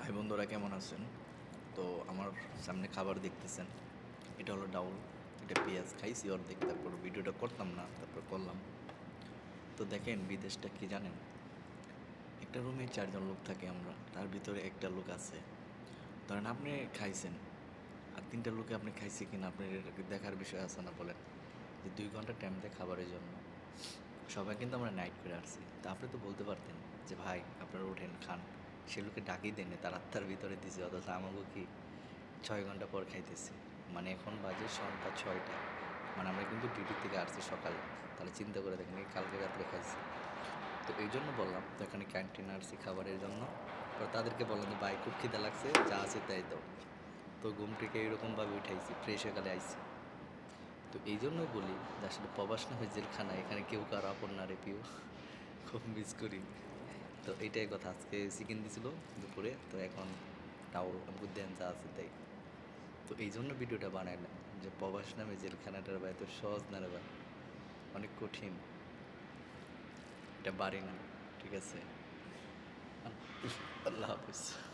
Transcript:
ভাই বন্ধুরা কেমন আছেন? তো আমার সামনে খাবার দেখতেছেন, এটা হলো ডাউল, এটা পেঁয়াজ খাইছি অর্ধেক, তারপর ভিডিওটা করতাম না, তারপর করলাম। তো দেখেন বিদেশটা কি জানেন, একটা রুমে 4 জন লোক থাকে আমরা, তার ভিতরে একটা লোক আছে, ধরেন আপনি খাইছেন, আর 3টা লোকে আপনি খাইছে কিনা আপনার দেখার বিষয় আছে না বলেন? যে 2 ঘন্টা টাইম দেয় খাবারের জন্য, সবাই কিন্তু আমরা নাইট করে আসছি, তা আপনি তো বলতে পারতেন যে ভাই আপনারা ওঠেন খান, সে লোকে ডাকি দেননি, তার আত্মার ভিতরে দিছে, অথচ আমাকে কি 6 ঘন্টা পর খাইতেছি। মানে এখন বাজে সন্ধ্যা 6টা, মানে আমরা কিন্তু ডিউটি থেকে আসছি সকালে, তাহলে চিন্তা করে দেখেন এই কালকে রাত্রে খাইছি। তো এই জন্য বললাম, তো এখানে ক্যান্টিন আসছি খাবারের জন্য। তো তাদেরকে বললাম যে ভাই খুব খিদে লাগছে, যা আছে তাই দাও। তো ঘুম থেকে এরকমভাবে উঠাইছি, ফ্রেশ হয়ে গেলে আইছি। তো এই জন্যই বলি যে আসলে প্রবাস নামে জেলখানা, এখানে কেউ কারো আপন না রে পিও, খুব মিস করি। তো এইটাই কথা, আজকে চিকেন দিছিল দুপুরে, তো এখন টাউল আমাকে দেন যা আছে তাই। তো এই জন্য ভিডিওটা বানাইলাম যে প্রবাস নামে জেলখানাটার ভাই তো সহজ না রে ভাই, অনেক কঠিন, এটা বাড়ি না, ঠিক আছে? আল্লাহ হাফিজ।